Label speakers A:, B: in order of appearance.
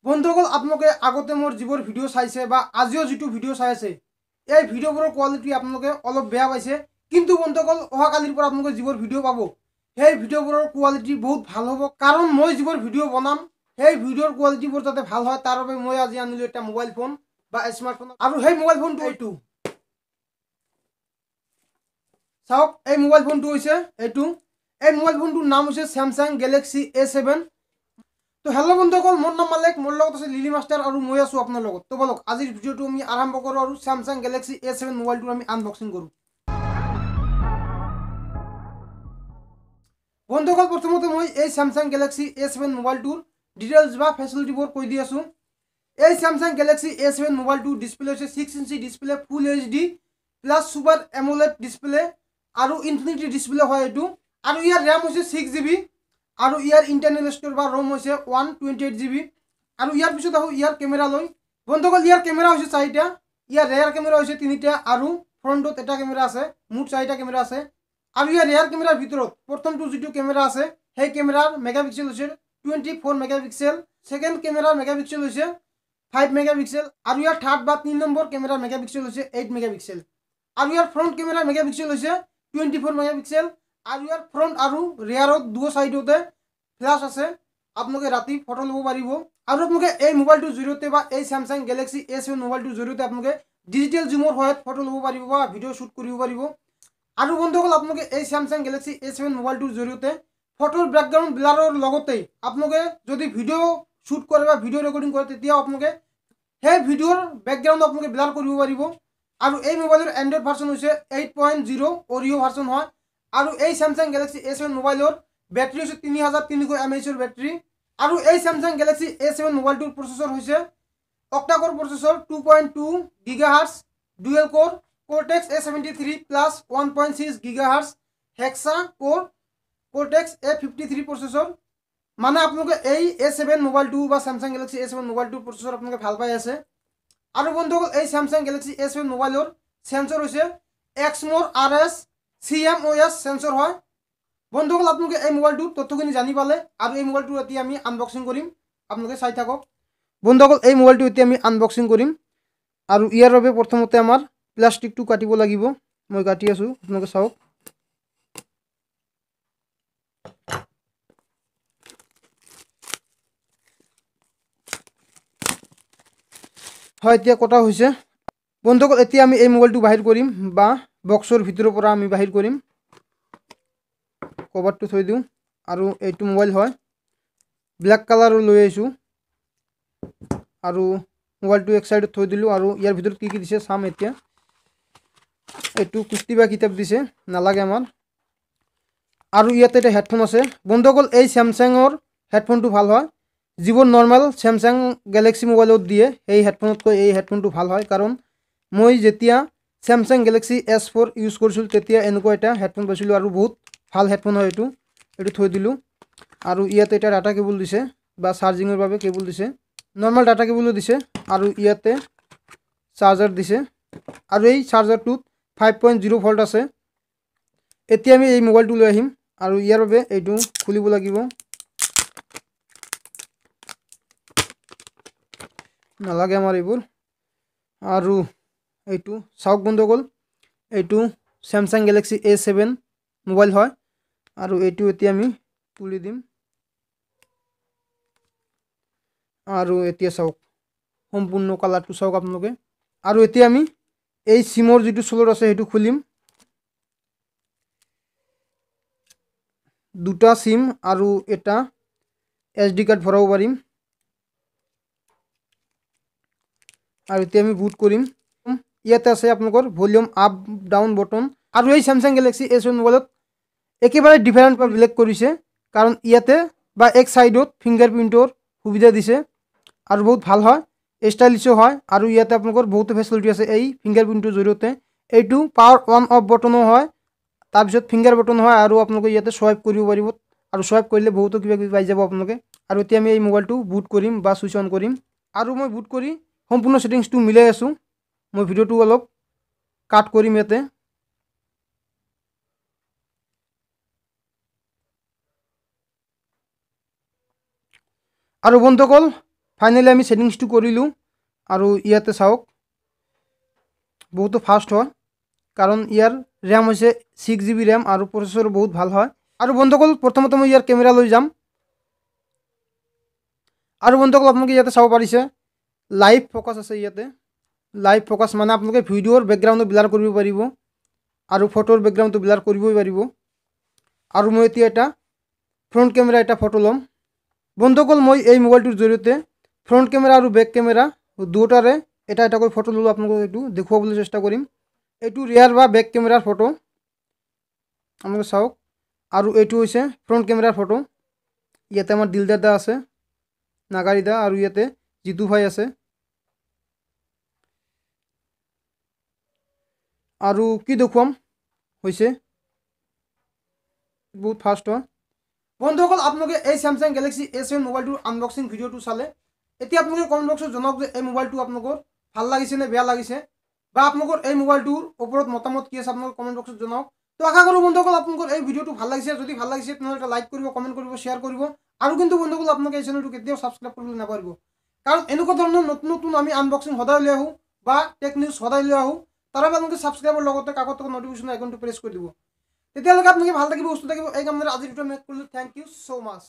A: বন্ধুসকল আপোনালোকে আগতে মোৰ যিবোৰ ভিডিঅ' চাইছে বা আজিও যিটো ভিডিঅ' চাই আছে এই ভিডিঅ'বোৰৰ কোৱালিটি আপোনালোকে অলপ বেয়া পাইছে, কিন্তু বন্ধুসকল অহাকালিৰ পৰা আপোনালোকে যিবোৰ ভিডিঅ' পাব সেই ভিডিঅ'বোৰৰ কোৱালিটি বহুত ভাল হ'ব। কাৰণ মই যিবোৰ ভিডিঅ' বনাম সেই ভিডিঅ'ৰ কোৱালিটিবোৰ যাতে ভাল হয় তাৰ বাবে মই আজি আনিলোঁ এটা মোবাইল ফোন বা স্মাৰ্টফোন। আৰু সেই মোবাইল ফোনটো এইটো চাওক, এই মোবাইল ফোনটো হৈছে এইটো। এই মোবাইল ফোনটোৰ নাম হৈছে স্যামসাং গেলেক্সি A7। তো হেল্ল' বন্ধুসকল, মোৰ নাম মালেক, মোৰ লগত আছে লিলি মাষ্টাৰ আৰু মই আছোঁ আপোনাৰ লগত। তো বলক আজিৰ ভিডিঅ'টো আমি আৰম্ভ কৰোঁ আৰু স্যামসাং গেলেক্সি A7 মোবাইলটো আমি আনবক্সিং কৰোঁ। বন্ধুসকল প্ৰথমতে মই এই স্যামসাং গেলেক্সি A7 মোবাইলটোৰ ডিটেইলছ বা ফেচিলিটিবোৰ কৈ দি আছোঁ। এই স্যামসাং গেলেক্সি A7 মোবাইলটোৰ ডিছপ্লে হৈছে 6 ইঞ্চি ডিছপ্লে, ফুল HD plus super AMOLED display আৰু ইনফিনিটি ডিছপ্লে হয় এইটো। আৰু ইয়াৰ ৰেম হৈছে 6GB আৰু ইয়াৰ ইণ্টাৰনেল ষ্ট'ৰেজ বা ৰম হৈছে 128GB। আৰু ইয়াৰ পিছত আহোঁ ইয়াৰ কেমেৰালৈ। বন্ধুসকল ইয়াৰ কেমেৰা হৈছে 4টা, ইয়াৰ ৰেয়াৰ কেমেৰা হৈছে 3টা আৰু ফ্ৰণ্টত এটা কেমেৰা আছে, মুঠ 4টা কেমেৰা আছে। আৰু ইয়াৰ ৰেয়াৰ কেমেৰাৰ ভিতৰত প্ৰথমটো যিটো কেমেৰা আছে সেই কেমেৰাৰ মেগাপিক্সেল হৈছে 24 মেগাপিক্সেল, ছেকেণ্ড কেমেৰাৰ মেগাপিক্সেল হৈছে 5 মেগাপিক্সেল আৰু ইয়াৰ থাৰ্ড বা 3 নম্বৰ কেমেৰাৰ মেগাপিক্সেল হৈছে 8 মেগাপিক্সেল। আৰু ইয়াৰ ফ্ৰণ্ট কেমেৰাৰ মেগাপিক্সেল হৈছে 24 মেগাপিক্সেল। আৰু ইয়াৰ ফ্ৰণ্ট আৰু ৰেয়াৰত দুয়ো চাইডতে ফ্লাছ আছে, আপোনালোকে ৰাতি ফটো ল'ব পাৰিব। আৰু আপোনালোকে এই মোবাইলটোৰ জৰিয়তে বা এই স্যামসাং গেলেক্সি A7 মোবাইলটোৰ জৰিয়তে আপোনালোকে ডিজিটেল জুমৰ সহায়ত ফটো ল'ব পাৰিব বা ভিডিঅ' শ্বুট কৰিব পাৰিব। আৰু বন্ধুসকল আপোনালোকে এই স্যামসাং গেলেক্সি A7 মোবাইলটোৰ জৰিয়তে ফটোৰ বেকগ্ৰাউণ্ড ব্লাৰৰ লগতে আপোনালোকে যদি ভিডিঅ' শ্বুট কৰে বা ভিডিঅ' ৰেকৰ্ডিং কৰে তেতিয়াও আপোনালোকে সেই ভিডিঅ'ৰ বেকগ্ৰাউণ্ড আপোনালোকে ব্লাৰ কৰিব পাৰিব। আৰু এই মোবাইলৰ এণ্ড্ৰইড ভাৰ্চন হৈছে 8.0 অৰিঅ' ভাৰ্চন হয়। আৰু এই স্যামসাং গেলেক্সি A7 মোবাইলৰ বেটাৰী হৈছে 3300 mAhৰ বেটাৰী। আৰু এই স্যামসাং গেলেক্সি A7 মোবাইলটোৰ প্ৰচেছৰ হৈছে অক্টা-কোৰ প্ৰচেছৰ 2.2 GHz ডুৱেল কোৰ Cortex A73 প্লাছ 1.6 GHz হেক্সা কোৰ Cortex A53 প্ৰচেছৰ। মানে আপোনালোকে এই A7 মোবাইলটো বা স্যামসাং গেলেক্সি A7 মোবাইলটোৰ প্ৰচেছৰ আপোনালোকে ভাল পাই আছে। আৰু বন্ধুসকল এই স্যামসাং গেলেক্সি A7 মোবাইলৰ সেন্সৰ হৈছে এক্সমোৰ RS CMOS সেন্সৰ হয়। বন্ধুসকল আপোনালোকে এই মোবাইলটোৰ তথ্যখিনি জানি পালে আৰু এই মোবাইলটো এতিয়া আমি আনবক্সিং কৰিম, আপোনালোকে চাই থাকক। বন্ধুসকল এই মোবাইলটো এতিয়া আমি আনবক্সিং কৰিম আৰু ইয়াৰ বাবে প্ৰথমতে আমাৰ প্লাষ্টিকটো কাটিব লাগিব। মই কাটি আছোঁ, আপোনালোকে চাওক। হয়, এতিয়া কটা হৈছে। বন্ধুসকল এতিয়া আমি এই মোবাইলটো বাহিৰ কৰিম বা বক্সৰ ভিতৰৰ পৰা আমি বাহিৰ কৰিম। কভাৰটো থৈ দিওঁ। আৰু এইটো মোবাইল হয়, ব্লেক কালাৰৰ লৈ আহিছোঁ। আৰু মোবাইলটো এক সাইডত থৈ দিলোঁ আৰু ইয়াৰ ভিতৰত কি কি দিছে চাম এতিয়া। এইটো কুস্তি বা কিতাপ দিছে, নালাগে আমাৰ। আৰু ইয়াতে এটা হেডফোন আছে। বন্ধুসকল এই স্যামসাঙৰ হেডফোনটো ভাল হয়, যিবোৰ নৰ্মেল স্যামসাং গেলেক্সি মোবাইলত দিয়ে সেই হেডফোনতকৈ এই হেডফোনটো ভাল হয়। কাৰণ মই যেতিয়া স্যামসাং গেলেক্সি S4 ইউজ কৰিছিলোঁ তেতিয়া এনেকুৱা এটা হেডফোন পাইছিলোঁ আৰু বহুত ভাল হেডফোন হয় এইটো। এইটো থৈ দিলোঁ। আৰু ইয়াতে এটা ডাটা কেবল দিছে বা চাৰ্জিঙৰ বাবে কেবল দিছে, নৰ্মেল ডাটা কেবলো দিছে। আৰু ইয়াতে চাৰ্জাৰ দিছে আৰু এই চাৰ্জাৰটোত 5.0 ভল্ট আছে। এতিয়া আমি এই মোবাইলটো লৈ আহিম আৰু ইয়াৰ বাবে এইটো খুলিব লাগিব। নালাগে আমাৰ এইবোৰ। আৰু এইটো চাওক বন্ধুসকল, এইটো স্যামসাং গেলেক্সি A7 মোবাইল হয়। আৰু এইটো এতিয়া আমি তুলি দিম। আৰু এতিয়া চাওক সম্পূৰ্ণ কালাৰটো চাওক আপোনালোকে। আৰু এতিয়া আমি এই চিমৰ যিটো স্লট আছে সেইটো খুলিম। দুটা সিম আৰু এটা SD কাৰ্ড ভৰাব পাৰিম। আৰু এতিয়া আমি বুট কৰিম। ইয়াতে আছে আপোনালোকৰ ভলিউম আপ ডাউন বটন। আৰু এই স্যামসাং গেলেক্সি A7 মোবাইলত একেবাৰে ডিফাৰেণ্ট বা বেলেগ কৰিছে, কাৰণ ইয়াতে বা এক সাইডত ফিংগাৰপ্ৰিণ্টৰ সুবিধা দিছে আৰু বহুত ভাল হয়, ষ্টাইলিছো হয়। আৰু ইয়াতে আপোনালোকৰ বহুতো ফেচিলিটি আছে এই ফিংগাৰপ্ৰিণ্টৰ জৰিয়তে। এইটো পাৱাৰ অন অফ বটনো হয়, তাৰপিছত ফিংগাৰ বটন হয়। আৰু আপোনালোকে ইয়াতে সোৱাইপ কৰিব পাৰিব আৰু সোৱাইপ কৰিলে বহুতো কিবা কিবি পাই যাব আপোনালোকে। আৰু এতিয়া আমি এই মোবাইলটো বুট কৰিম বা ছুইচ অন কৰিম। আৰু মই বুট কৰি সম্পূৰ্ণ সেটিংছটো মিলাই আছোঁ। মই ভিডিঅ'টো অলপ কাট কৰিম ইয়াতে। আৰু বন্ধুসকল ফাইনেলি আমি সেটিংসটো কৰিলোঁ আৰু ইয়াতে চাওক বহুতো ফাষ্ট হয় কাৰণ ইয়াৰ ৰেম হৈছে 6GB ৰেম আৰু প্ৰচেছৰ বহুত ভাল হয় আৰু বন্ধুসকল প্ৰথমতে মই ইয়াৰ কেমেৰা লৈ যাম আৰু বন্ধুসকল আপোনালোকে ইয়াতে চাব পাৰিছে লাইভ ফোকাস আছে ইয়াতে লাইভ ফোকাস মানে আপোনালোকে ভিডিঅ'ৰ বেকগ্ৰাউণ্ডটো ব্লাৰ কৰিব পাৰিব আৰু ফটোৰ বেকগ্ৰাউণ্ডটো ব্লাৰ কৰিবই পাৰিব আৰু মই এতিয়া এটা ফ্ৰণ্ট কেমেৰা এটা ফটো ল'ম বন্ধুসকল মই এই মোবাইলটোৰ জৰিয়তে ফ্ৰণ্ট কেমেৰা আৰু বেক কেমেৰা দুটাৰে এটা এটাকৈ ফটো ল'লোঁ আপোনালোকক এইটো দেখুৱাবলৈ চেষ্টা কৰিম এইটো ৰিয়াৰ বা বেক কেমেৰাৰ ফটো আপোনালোকে চাওক আৰু এইটো হৈছে ফ্ৰণ্ট কেমেৰাৰ ফটো ইয়াতে আমাৰ দিলদাদা আছে নাগাৰিদা আৰু ইয়াতে জিতু ভাই আছে আৰু কি দেখুৱাম হৈছে বহুত ফাষ্ট হয় বন্ধুসকল আপোনালোকে এই স্যামসাং গ্যালাক্সি S7 মোবাইলটোৰ আনবক্সিং ভিডিঅ'টো চালে এতিয়া আপোনালোকে কমেণ্ট বক্সত জনাওক যে এই মোবাইলটো আপোনালোকৰ ভাল লাগিছে নে বেয়া লাগিছে বা আপোনালোকৰ এই মোবাইলটোৰ ওপৰত মতামত কি আছে আপোনালোকে কমেণ্ট বক্সত জনাওক তো আশা কৰোঁ বন্ধুসকল আপোনালোকৰ এই ভিডিঅ'টো ভাল লাগিছে যদি ভাল লাগিছে তেনেহ'লে এটা লাইক কৰিব কমেণ্ট কৰিব শ্বেয়াৰ কৰিব আৰু কিন্তু বন্ধুসকল আপোনালোকে এই চেনেলটো কেতিয়াও ছাবস্ক্ৰাইব কৰিবলৈ নাপাহৰিব কাৰণ এনেকুৱা ধৰণৰ নতুন নতুন আমি আনবক্সিং সদায় লৈ আহোঁ বা টেক নিউজ সদায় লৈ আহোঁ তাৰ বাবে আপোনালোকে ছাবস্ক্ৰাইবৰ লগতে কাকত নটিফিকেশ্যন আইকনটো প্ৰেছ কৰি দিব তেতিয়ালৈকে আপোনালোকে ভাল থাকিব সুস্থ থাকিব এই কামৰে আজিৰ ভিডিঅ' মেক কৰিলোঁ থেংক ইউ ছ' মাছ